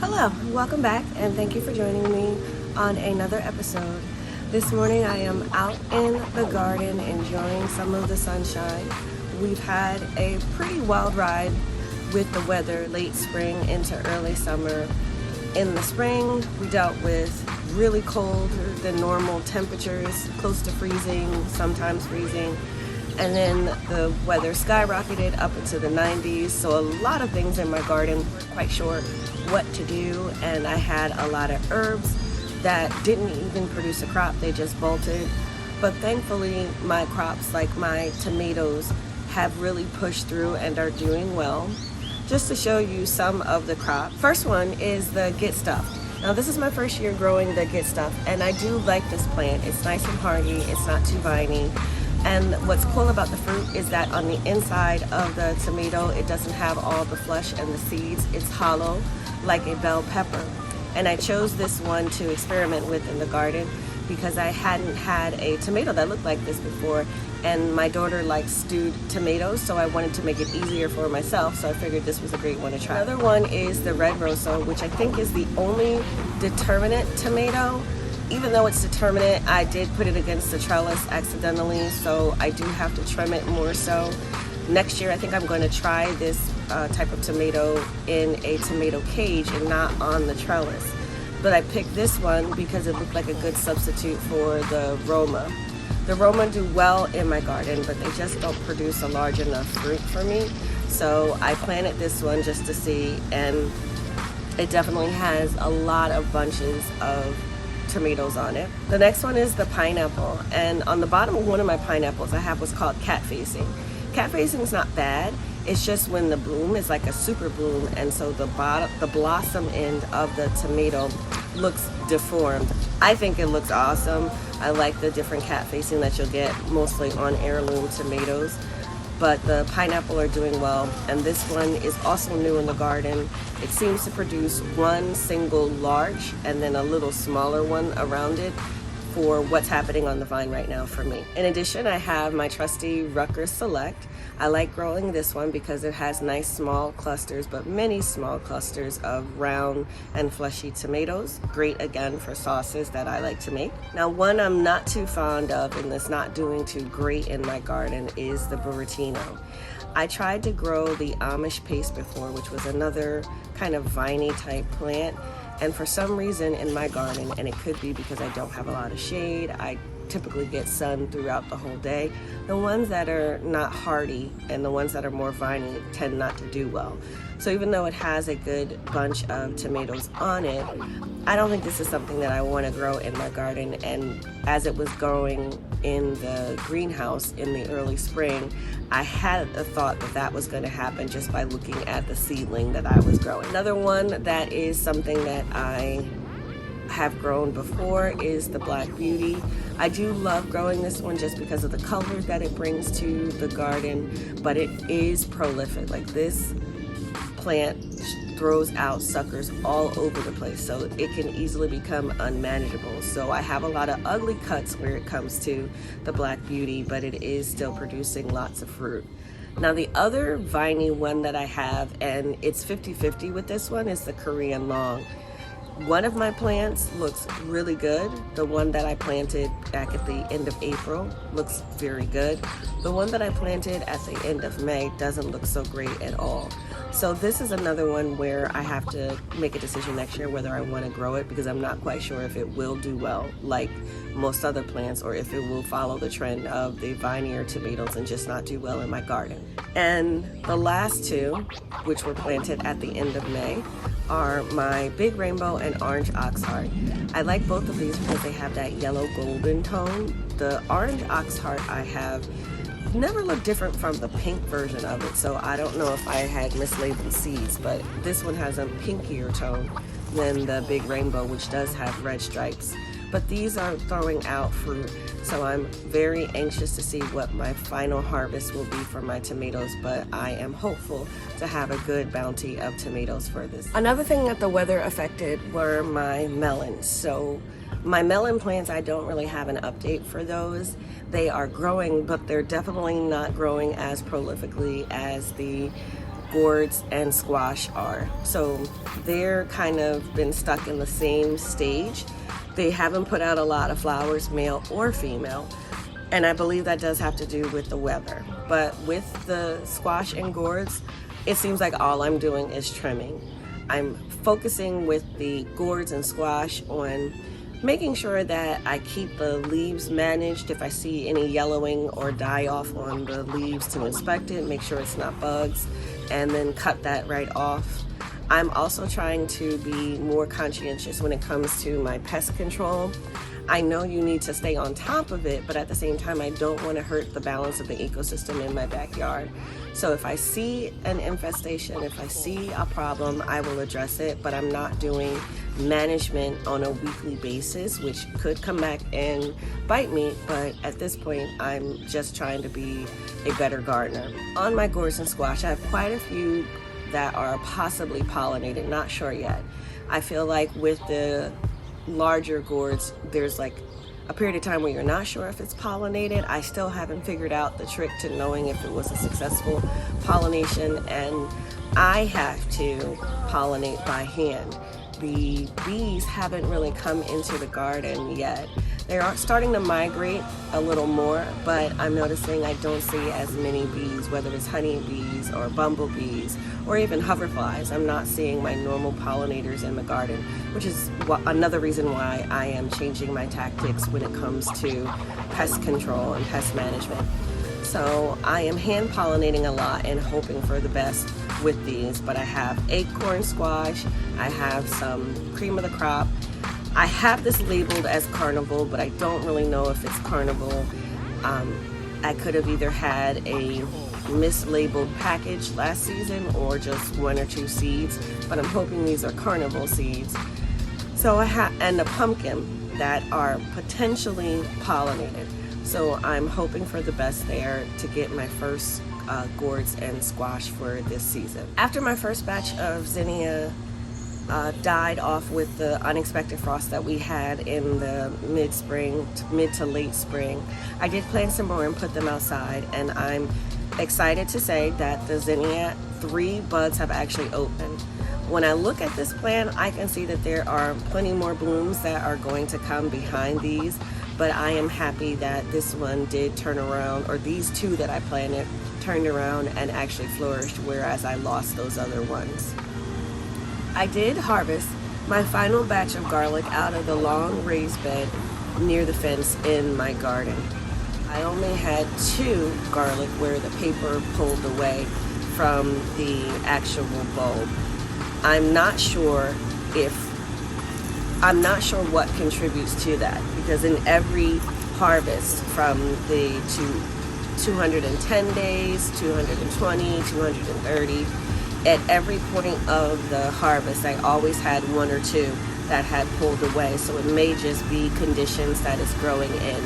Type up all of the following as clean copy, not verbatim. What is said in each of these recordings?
Hello, welcome back, and thank you for joining me on another episode. This morning I am out in the garden enjoying some of the sunshine. We've had a pretty wild ride with the weather, late spring into early summer. In the spring, we dealt with really colder than normal temperatures, close to freezing, sometimes freezing. And then the weather skyrocketed up into the 90s, so a lot of things in my garden, weren't quite sure what to do, and I had a lot of herbs that didn't even produce a crop, they just bolted. But thankfully, my crops, like my tomatoes, have really pushed through and are doing well. Just to show you some of the crop. First one is the Get Stuff. Now this is my first year growing the Get Stuff, and I do like this plant. It's nice and hardy, it's not too viney. And what's cool about the fruit is that on the inside of the tomato, it doesn't have all the flesh and the seeds. It's hollow, like a bell pepper. And I chose this one to experiment with in the garden because I hadn't had a tomato that looked like this before. And my daughter likes stewed tomatoes, so I wanted to make it easier for myself, so I figured this was a great one to try. Another one is the Red Rosso, which I think is the only determinate tomato. Even though it's determinate, I did put it against the trellis accidentally, so I do have to trim it more so. Next year, I think I'm going to try this type of tomato in a tomato cage and not on the trellis. But I picked this one because it looked like a good substitute for the Roma. The Roma do well in my garden, but they just don't produce a large enough fruit for me. So I planted this one just to see, and it definitely has a lot of bunches of tomatoes on it. The next one is the pineapple, and on the bottom of one of my pineapples I have what's called cat facing. Cat facing is not bad, it's just when the bloom is like a super bloom, and so the blossom end of the tomato looks deformed. I think it looks awesome. I like the different cat facing that you'll get mostly on heirloom tomatoes. But the pineapple are doing well, and this one is also new in the garden. It seems to produce one single large and then a little smaller one around it for what's happening on the vine right now for me. In addition, I have my trusty Rucker Select. I like growing this one because it has nice small clusters, but many small clusters of round and fleshy tomatoes. Great again for sauces that I like to make. Now one I'm not too fond of and that's not doing too great in my garden is the Buratino. I tried to grow the Amish paste before, which was another kind of viney type plant. And for some reason in my garden, and it could be because I don't have a lot of shade, I typically get sun throughout the whole day, the ones that are not hardy and the ones that are more viney tend not to do well. So even though it has a good bunch of tomatoes on it, I don't think this is something that I want to grow in my garden. And as it was growing in the greenhouse in the early spring, I had the thought that that was going to happen just by looking at the seedling that I was growing. Another one that is something that I have grown before is the Black Beauty. I do love growing this one just because of the color that it brings to the garden, but it is prolific. Like this plant throws out suckers all over the place, so it can easily become unmanageable. So I have a lot of ugly cuts where it comes to the Black Beauty, but it is still producing lots of fruit. Now the other viney one that I have, and it's 50-50 with this one, is the Korean Long. One of my plants looks really good. The one that I planted back at the end of April looks very good. The one that I planted at the end of May doesn't look so great at all. So this is another one where I have to make a decision next year whether I want to grow it, because I'm not quite sure if it will do well like most other plants, or if it will follow the trend of the vinier tomatoes and just not do well in my garden. And the last two, which were planted at the end of May, are my Big Rainbow and Orange Oxheart. I like both of these because they have that yellow golden tone. The Orange Oxheart I have never looked different from the pink version of it, so I don't know if I had mislabeled seeds, but this one has a pinkier tone than the Big Rainbow, which does have red stripes. But these are throwing out fruit, so I'm very anxious to see what my final harvest will be for my tomatoes, but I am hopeful to have a good bounty of tomatoes for this. Another thing that the weather affected were my melons. So my melon plants, I don't really have an update for those. They are growing, but they're definitely not growing as prolifically as the gourds and squash are. So they're kind of been stuck in the same stage. They haven't put out a lot of flowers, male or female. And I believe that does have to do with the weather. But with the squash and gourds, it seems like all I'm doing is trimming. I'm focusing with the gourds and squash on making sure that I keep the leaves managed. If I see any yellowing or die off on the leaves, to inspect it, make sure it's not bugs, and then cut that right off. I'm also trying to be more conscientious when it comes to my pest control. I know you need to stay on top of it, but at the same time, I don't want to hurt the balance of the ecosystem in my backyard. So if I see an infestation, if I see a problem, I will address it, but I'm not doing management on a weekly basis, which could come back and bite me. But at this point, I'm just trying to be a better gardener. On my gourds and squash, I have quite a few that are possibly pollinated, not sure yet. I feel like with the larger gourds, there's like a period of time where you're not sure if it's pollinated. I still haven't figured out the trick to knowing if it was a successful pollination, and I have to pollinate by hand. The bees haven't really come into the garden yet. They are starting to migrate a little more, but I'm noticing I don't see as many bees, whether it's honeybees or bumblebees or even hoverflies. I'm not seeing my normal pollinators in the garden, which is another reason why I am changing my tactics when it comes to pest control and pest management. So I am hand pollinating a lot and hoping for the best with these, but I have acorn squash, I have some cream of the crop. I have this labeled as carnival, but I don't really know if it's carnival. I could have either had a mislabeled package last season or just one or two seeds, but I'm hoping these are carnival seeds. So I have, and a pumpkin that are potentially pollinated. So I'm hoping for the best there to get my first gourds and squash for this season. After my first batch of zinnia died off with the unexpected frost that we had in the mid to late spring, I did plant some more and put them outside, and I'm excited to say that the zinnia, 3 buds have actually opened. When I look at this plant, I can see that there are plenty more blooms that are going to come behind these, but I am happy that this one did turn around, or these 2 that I planted turned around and actually flourished, whereas I lost those other ones. I did harvest my final batch of garlic out of the long raised bed near the fence in my garden. I only had 2 garlic where the paper pulled away from the actual bulb. I'm not sure what contributes to that, because in every harvest from the 210 days, 220, 230, at every point of the harvest, I always had 1 or 2 that had pulled away. So it may just be conditions that it's growing in.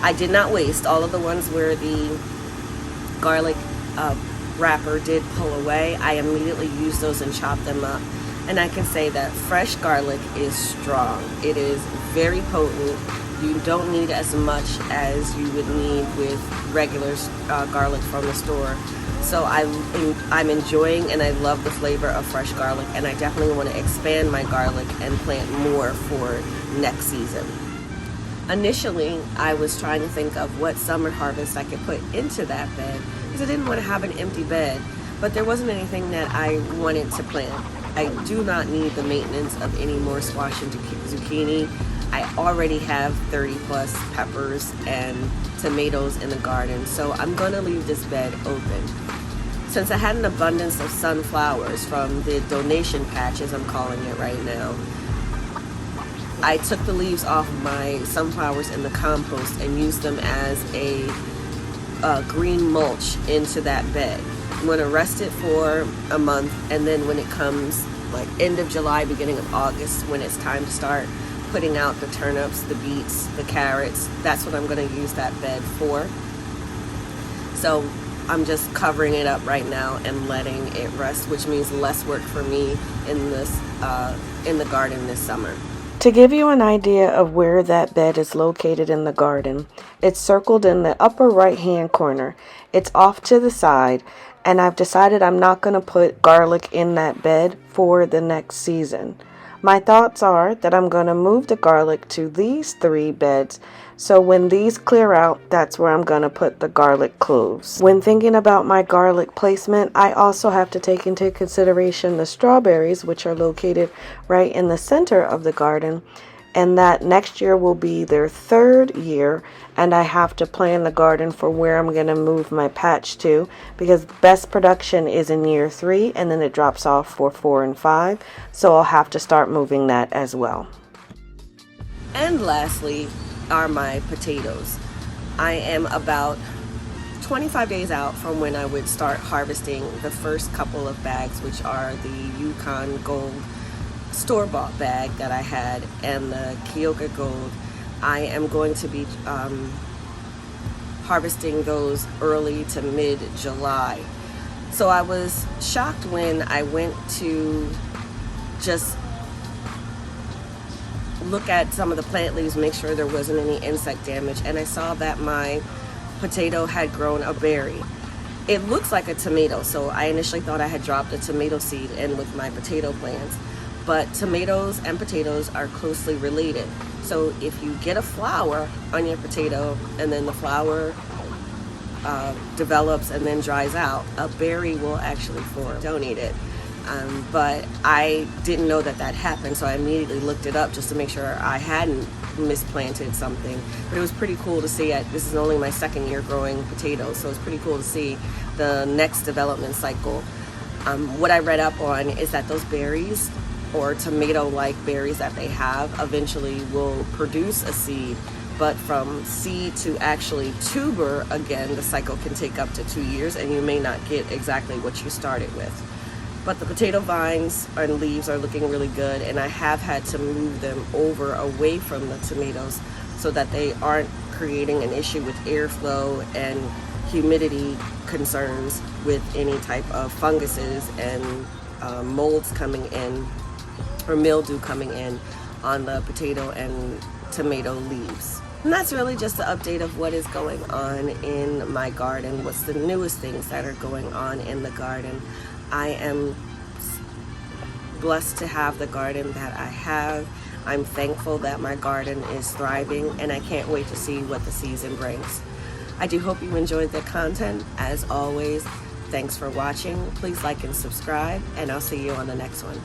I did not waste all of the ones where the garlic wrapper did pull away. I immediately used those and chopped them up. And I can say that fresh garlic is strong. It is very potent. You don't need as much as you would need with regular garlic from the store. So I'm enjoying and I love the flavor of fresh garlic, and I definitely want to expand my garlic and plant more for next season. Initially, I was trying to think of what summer harvest I could put into that bed, because I didn't want to have an empty bed, but there wasn't anything that I wanted to plant. I do not need the maintenance of any more squash and zucchini. I already have 30 plus peppers and tomatoes in the garden, so I'm gonna leave this bed open. Since I had an abundance of sunflowers from the donation patch, as I'm calling it right now, I took the leaves off my sunflowers in the compost and used them as a green mulch into that bed. I'm gonna rest it for a month, and then when it comes like end of July, beginning of August, when it's time to start putting out the turnips, the beets, the carrots, that's what I'm gonna use that bed for. So I'm just covering it up right now and letting it rest, which means less work for me in the garden this summer. To give you an idea of where that bed is located in the garden, it's circled in the upper right hand corner. It's off to the side, and I've decided I'm not going to put garlic in that bed for the next season. My thoughts are that I'm going to move the garlic to these 3 beds, so when these clear out, that's where I'm going to put the garlic cloves. When thinking about my garlic placement, I also have to take into consideration the strawberries, which are located right in the center of the garden, and that next year will be their 3rd year, and I have to plan the garden for where I'm going to move my patch to, because best production is in year 3 and then it drops off for 4 and 5, so I'll have to start moving that as well. And lastly are my potatoes. I am about 25 days out from when I would start harvesting the first couple of bags, which are the Yukon Gold store-bought bag that I had and the Kyoka Gold. I am going to be harvesting those early to mid-July. So I was shocked when I went to just look at some of the plant leaves, make sure there wasn't any insect damage, and I saw that my potato had grown a berry. It looks like a tomato, so I initially thought I had dropped a tomato seed in with my potato plants. But tomatoes and potatoes are closely related. So if you get a flower on your potato and then the flower develops and then dries out, a berry will actually form. Don't eat it. But I didn't know that happened, so I immediately looked it up just to make sure I hadn't misplanted something. But it was pretty cool to see. This is only my 2nd year growing potatoes, so it's pretty cool to see the next development cycle. What I read up on is that those berries, or tomato-like berries that they have, eventually will produce a seed, but from seed to actually tuber again, the cycle can take up to 2 years, and you may not get exactly what you started with. But the potato vines and leaves are looking really good, and I have had to move them over away from the tomatoes so that they aren't creating an issue with airflow and humidity concerns with any type of funguses and molds coming in, or mildew coming in on the potato and tomato leaves. And that's really just an update of what is going on in my garden, what's the newest things that are going on in the garden. I am blessed to have the garden that I have. I'm thankful that my garden is thriving, and I can't wait to see what the season brings. I do hope you enjoyed the content. As always, thanks for watching. Please like and subscribe, and I'll see you on the next one.